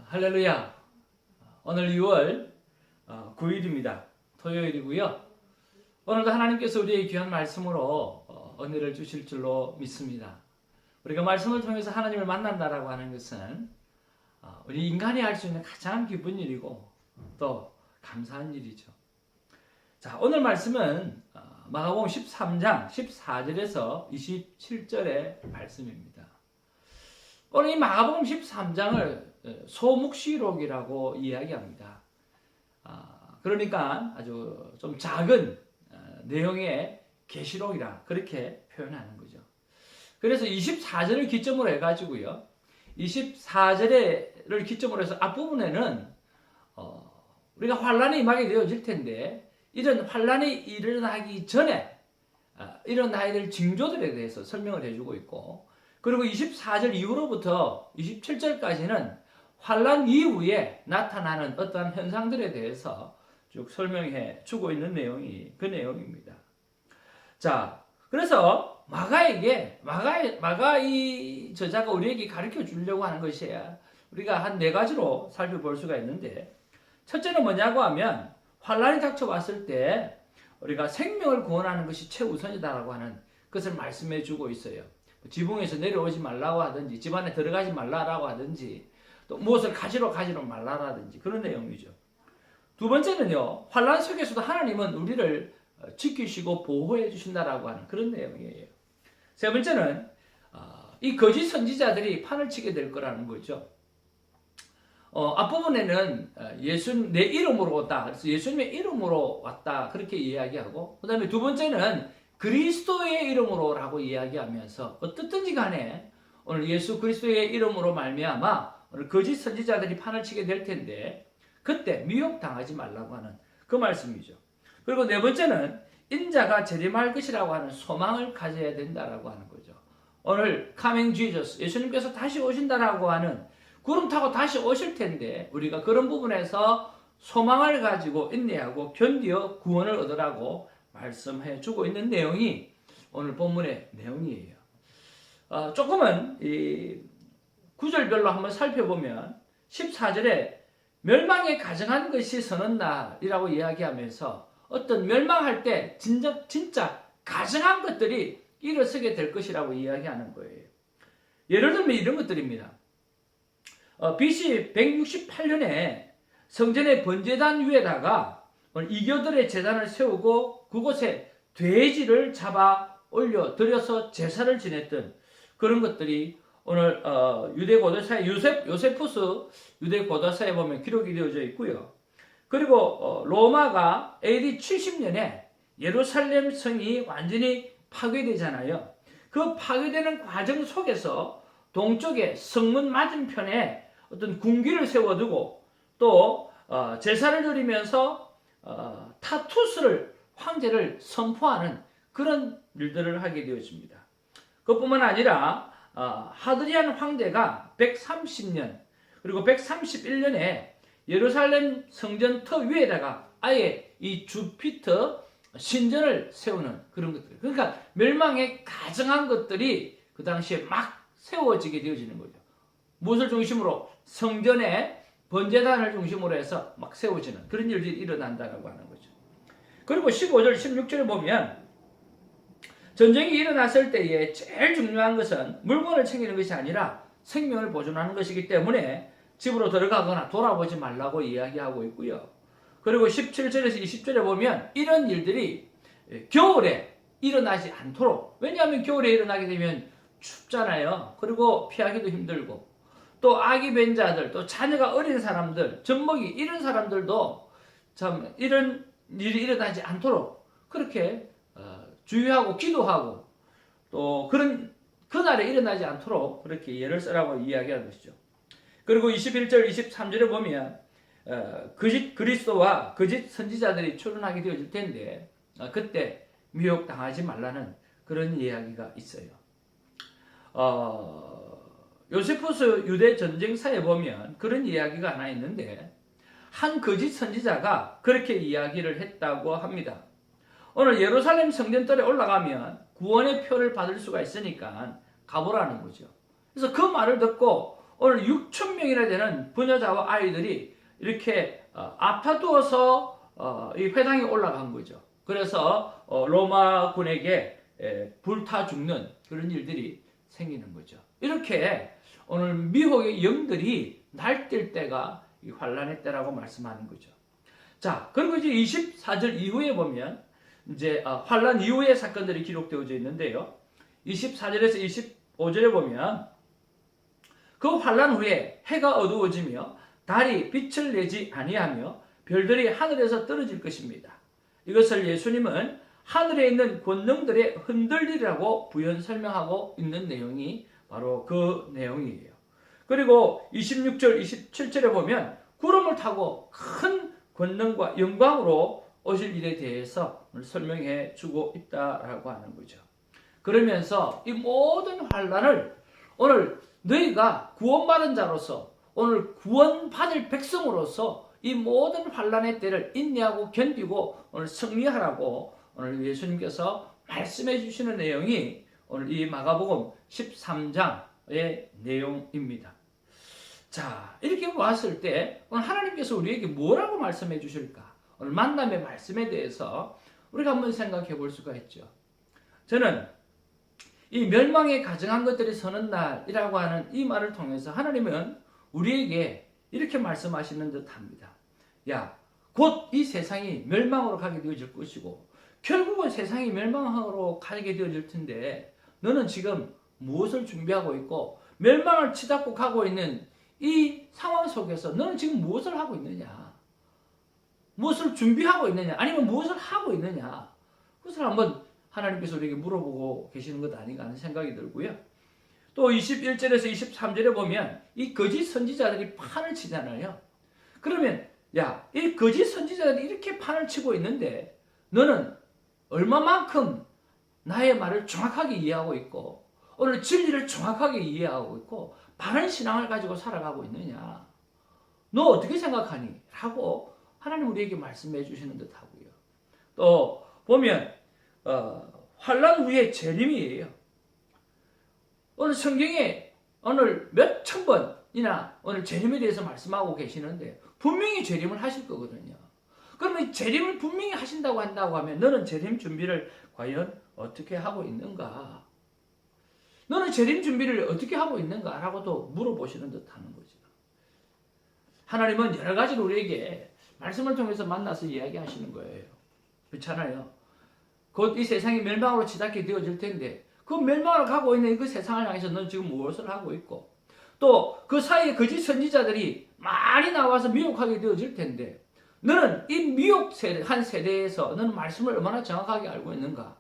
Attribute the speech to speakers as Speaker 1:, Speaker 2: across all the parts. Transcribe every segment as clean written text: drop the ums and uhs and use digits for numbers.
Speaker 1: 할렐루야. 오늘 6월 9일입니다. 토요일이고요. 오늘도 하나님께서 우리에게 귀한 말씀으로 은혜를 주실 줄로 믿습니다. 우리가 말씀을 통해서 하나님을 만난다라고 하는 것은 우리 인간이 할 수 있는 가장 기쁜 일이고 또 감사한 일이죠. 자, 오늘 말씀은 마가복음 13장 14절에서 27절의 말씀입니다. 오늘 이 마가복음 13장을 소묵시록이라고 이야기합니다. 그러니까 아주 좀 작은 내용의 계시록이라 그렇게 표현하는 거죠. 그래서 24절을 기점으로 해가지고요. 24절을 기점으로 해서 앞부분에는 우리가 환란이 임하게 되어질 텐데 이런 환란이 일어나기 전에 일어나야 될 징조들에 대해서 설명을 해주고 있고, 그리고 24절 이후로부터 27절까지는 환란 이후에 나타나는 어떠한 현상들에 대해서 쭉 설명해 주고 있는 내용이 그 내용입니다. 자, 그래서 마가 이 저자가 우리에게 가르쳐 주려고 하는 것이야. 우리가 한 네 가지로 살펴볼 수가 있는데, 첫째는 뭐냐고 하면 환란이 닥쳐왔을 때 우리가 생명을 구원하는 것이 최우선이다라고 하는 것을 말씀해 주고 있어요. 지붕에서 내려오지 말라고 하든지 집안에 들어가지 말라라고 하든지 또 무엇을 가지러 말라라든지 그런 내용이죠. 두 번째는요, 환란 속에서도 하나님은 우리를 지키시고 보호해 주신다라고 하는 그런 내용이에요. 세 번째는 이 거짓 선지자들이 판을 치게 될 거라는 거죠. 앞부분에는 예수님 내 이름으로 왔다. 그래서 예수님의 이름으로 왔다. 그렇게 이야기하고, 그 다음에 두 번째는 그리스도의 이름으로라고 이야기하면서 어떻든지 간에 오늘 예수 그리스도의 이름으로 말미암아 오늘 거짓 선지자들이 판을 치게 될 텐데 그때 미혹당하지 말라고 하는 그 말씀이죠. 그리고 네 번째는 인자가 재림할 것이라고 하는 소망을 가져야 된다라고 하는 거죠. 오늘 coming Jesus, 예수님께서 다시 오신다라고 하는, 구름 타고 다시 오실 텐데 우리가 그런 부분에서 소망을 가지고 인내하고 견디어 구원을 얻으라고 말씀해 주고 있는 내용이 오늘 본문의 내용이에요. 조금은 이 구절별로 한번 살펴보면 14절에 멸망에 가증한 것이 서는 날이라고 이야기하면서 어떤 멸망할 때 진짜 가증한 것들이 일어서게 될 것이라고 이야기하는 거예요. 예를 들면 이런 것들입니다. BC 168년에 성전의 번제단 위에다가 이교들의 제단을 세우고 그곳에 돼지를 잡아 올려 들여서 제사를 지냈던 그런 것들이 오늘 유대 고도사의 요세푸스 유대 고도사에 보면 기록이 되어져 있고요. 그리고 로마가 AD 70년에 예루살렘 성이 완전히 파괴되잖아요. 그 파괴되는 과정 속에서 동쪽에 성문 맞은편에 어떤 궁기를 세워두고 또 제사를 드리면서 타투스를 황제를 선포하는 그런 일들을 하게 되어집니다. 그뿐만 아니라 하드리안 황제가 130년 그리고 131년에 예루살렘 성전 터 위에다가 아예 이 주피터 신전을 세우는 그런 것들. 그러니까 멸망에 가증한 것들이 그 당시에 막 세워지게 되어지는 거죠. 무엇을 중심으로? 성전의 번제단을 중심으로 해서 막 세워지는 그런 일들이 일어난다고 하는 거죠. 그리고 15절, 16절에 보면 전쟁이 일어났을 때에 제일 중요한 것은 물건을 챙기는 것이 아니라 생명을 보존하는 것이기 때문에 집으로 들어가거나 돌아보지 말라고 이야기하고 있고요. 그리고 17절에서 20절에 보면 이런 일들이 겨울에 일어나지 않도록, 왜냐하면 겨울에 일어나게 되면 춥잖아요. 그리고 피하기도 힘들고 또 아기 벤 자들, 또 자녀가 어린 사람들, 젖먹이 이런 사람들도 참 이런 일이 일어나지 않도록 그렇게 주의하고 기도하고 또 그런 그날에 일어나지 않도록 그렇게 예를 쓰라고 이야기하는 것이죠. 그리고 21절, 23절에 보면 거짓 그리스도와 거짓 선지자들이 출현하게 되어질 텐데 그때 미혹당하지 말라는 그런 이야기가 있어요. 요세푸스 유대 전쟁사에 보면 그런 이야기가 하나 있는데 한 거짓 선지자가 그렇게 이야기를 했다고 합니다. 오늘 예루살렘 성전뜰에 올라가면 구원의 표를 받을 수가 있으니까 가보라는 거죠. 그래서 그 말을 듣고 오늘 6천 명이나 되는 부녀자와 아이들이 이렇게 아파두어서 이 회당에 올라간 거죠. 그래서 로마군에게 불타 죽는 그런 일들이 생기는 거죠. 이렇게 오늘 미혹의 영들이 날뛸 때가 이 환란의 때라고 말씀하는 거죠. 자, 그리고 이제 24절 이후에 보면 이제 환란 이후의 사건들이 기록되어져 있는데요. 24절에서 25절에 보면 그 환란 후에 해가 어두워지며 달이 빛을 내지 아니하며 별들이 하늘에서 떨어질 것입니다. 이것을 예수님은 하늘에 있는 권능들의 흔들리라고 부연 설명하고 있는 내용이 바로 그 내용이에요. 그리고 26절, 27절에 보면 구름을 타고 큰 권능과 영광으로 오실 일에 대해서 설명해 주고 있다라고 하는 거죠. 그러면서 이 모든 환란을 오늘 너희가 구원받은 자로서 오늘 구원받을 백성으로서 이 모든 환란의 때를 인내하고 견디고 오늘 승리하라고 오늘 예수님께서 말씀해 주시는 내용이 오늘 이 마가복음 13장의 내용입니다. 자, 이렇게 보았을 때 오늘 하나님께서 우리에게 뭐라고 말씀해 주실까? 오늘 만남의 말씀에 대해서 우리가 한번 생각해 볼 수가 있죠. 저는 이 멸망에 가증한 것들이 서는 날이라고 하는 이 말을 통해서 하나님은 우리에게 이렇게 말씀하시는 듯 합니다. 야, 곧 이 세상이 멸망으로 가게 되어질 것이고 결국은 세상이 멸망으로 가게 되어질 텐데 너는 지금 무엇을 준비하고 있고 멸망을 치닫고 가고 있는 이 상황 속에서 너는 지금 무엇을 하고 있느냐? 무엇을 준비하고 있느냐? 아니면 무엇을 하고 있느냐? 그것을 한번 하나님께서 우리에게 물어보고 계시는 것 아닌가 하는 생각이 들고요. 또 21절에서 23절에 보면 이 거짓 선지자들이 판을 치잖아요. 그러면 야, 이 거짓 선지자들이 이렇게 판을 치고 있는데 너는 얼마만큼 나의 말을 정확하게 이해하고 있고 오늘 진리를 정확하게 이해하고 있고 바른 신앙을 가지고 살아가고 있느냐? 너 어떻게 생각하니? 라고 하나님 우리에게 말씀해 주시는 듯 하고요. 또 보면 환란 후에 재림이에요. 오늘 성경에 오늘 몇천 번이나 오늘 재림에 대해서 말씀하고 계시는데 분명히 재림을 하실 거거든요. 그러면 재림을 분명히 하신다고 한다고 하면 너는 재림 준비를 과연 어떻게 하고 있는가? 너는 재림 준비를 어떻게 하고 있는가? 라고도 물어보시는 듯 하는 거죠. 하나님은 여러 가지로 우리에게 말씀을 통해서 만나서 이야기하시는 거예요. 그렇잖아요. 곧 이 세상이 멸망으로 치닫게 되어질 텐데 그 멸망을 가고 있는 그 세상을 향해서 너는 지금 무엇을 하고 있고 또 그 사이에 거짓 선지자들이 많이 나와서 미혹하게 되어질 텐데 너는 이 미혹한 세대에서 너는 말씀을 얼마나 정확하게 알고 있는가?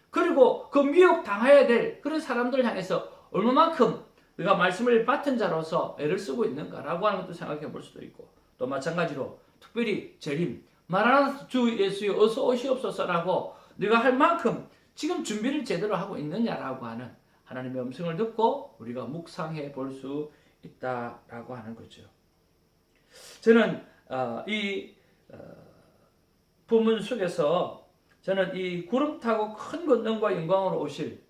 Speaker 1: 그리고 그 미혹 당해야 될 그런 사람들 향해서 얼마만큼 우리가 말씀을 맡은 자로서 애를 쓰고 있는가라고 하는 것도 생각해 볼 수도 있고 또 마찬가지로 특별히 재림 마라나타 주 예수여 어서 오시옵소서라고 네가 할 만큼 지금 준비를 제대로 하고 있느냐라고 하는 하나님의 음성을 듣고 우리가 묵상해 볼 수 있다라고 하는 거죠. 저는 이 본문 속에서 저는 이 구름 타고 큰 권능과 영광으로 오실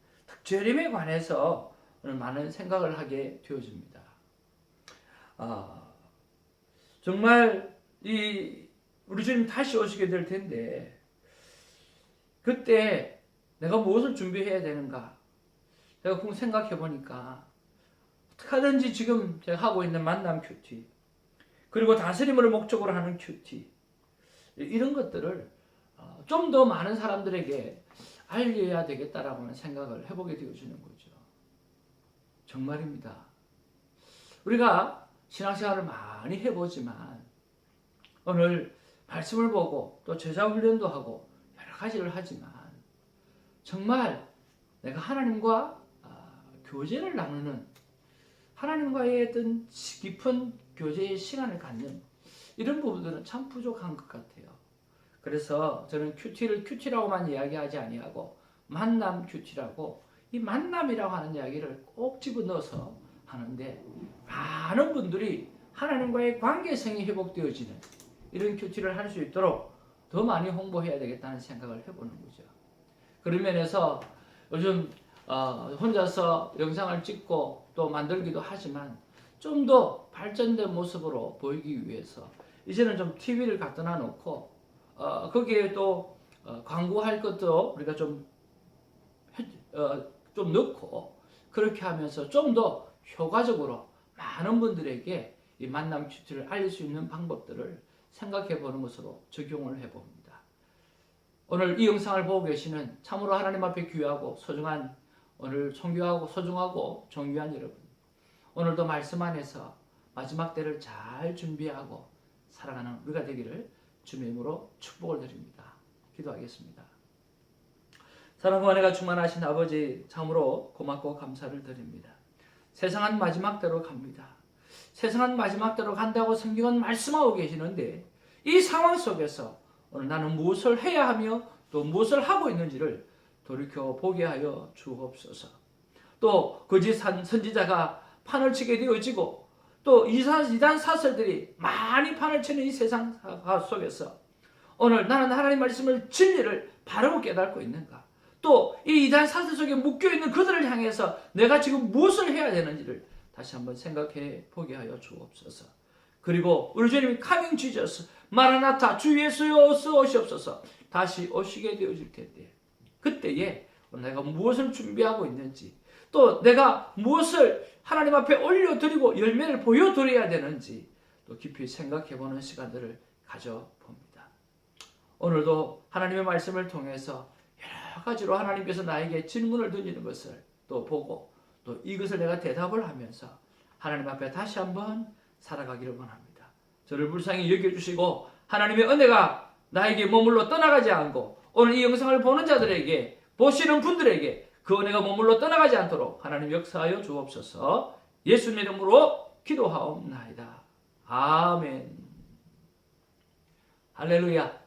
Speaker 1: 재림에 관해서 많은 생각을 하게 되어집니다. 정말 우리 주님 다시 오시게 될 텐데 그때 내가 무엇을 준비해야 되는가? 제가 꼭 생각해 보니까 어떻게 하든지 지금 제가 하고 있는 만남 큐티 그리고 다스림을 목적으로 하는 큐티 이런 것들을 좀 더 많은 사람들에게 알려야 되겠다라고 하는 생각을 해보게 되어지는 거죠. 정말입니다. 우리가 신앙생활을 많이 해보지만 오늘 말씀을 보고 또 제자훈련도 하고 여러 가지를 하지만 정말 내가 하나님과 교제를 나누는 하나님과의 어떤 깊은 교제의 시간을 갖는 이런 부분들은 참 부족한 것 같아요. 그래서 저는 큐티를 큐티라고만 이야기하지 아니하고 만남 큐티라고 이 만남이라고 하는 이야기를 꼭 집어넣어서 하는데 많은 분들이 하나님과의 관계성이 회복되어지는 이런 큐티를 할 수 있도록 더 많이 홍보해야 되겠다는 생각을 해보는 거죠. 그런 면에서 요즘 혼자서 영상을 찍고 또 만들기도 하지만 좀 더 발전된 모습으로 보이기 위해서 이제는 좀 TV를 갖다 놔놓고 거기에 또 광고할 것도 우리가 좀 넣고 그렇게 하면서 좀 더 효과적으로 많은 분들에게 이 만남 큐티를 알릴 수 있는 방법들을 생각해 보는 것으로 적용을 해 봅니다. 오늘 이 영상을 보고 계시는 참으로 하나님 앞에 귀하고 소중한 오늘 존귀하고 소중하고 존귀한 여러분, 오늘도 말씀 안에서 마지막 때를 잘 준비하고 살아가는 우리가 되기를 주님의 이름으로 축복을 드립니다. 기도하겠습니다. 사랑과 은혜가 충만하신 아버지, 참으로 고맙고 감사를 드립니다. 세상은 마지막 때로 갑니다. 세상은 마지막 때로 간다고 성경은 말씀하고 계시는데 이 상황 속에서 오늘 나는 무엇을 해야 하며 또 무엇을 하고 있는지를 돌이켜 보게 하여 주옵소서. 또 거짓 선지자가 판을 치게 되어지고 또 이단 사설들이 많이 판을 치는 이 세상 속에서 오늘 나는 하나님 말씀을 진리를 바로 깨닫고 있는가? 또 이 이단 사설 속에 묶여있는 그들을 향해서 내가 지금 무엇을 해야 되는지를 다시 한번 생각해 보게 하여 주옵소서. 그리고 우리 주님이 카밍 지저스 마라나타 주 예수여 어서 오시옵소서 다시 오시게 되어질 텐데 그때에 내가 무엇을 준비하고 있는지 또 내가 무엇을 하나님 앞에 올려드리고 열매를 보여드려야 되는지 또 깊이 생각해보는 시간들을 가져봅니다. 오늘도 하나님의 말씀을 통해서 여러 가지로 하나님께서 나에게 질문을 던지는 것을 또 보고 또 이것을 내가 대답을 하면서 하나님 앞에 다시 한번 살아가기를 원합니다. 저를 불쌍히 여겨주시고 하나님의 은혜가 나에게 머물러 떠나가지 않고 오늘 이 영상을 보는 자들에게 보시는 분들에게 그 은혜가 머물러 떠나가지 않도록 하나님 역사하여 주옵소서. 예수님의 이름으로 기도하옵나이다. 아멘. 할렐루야.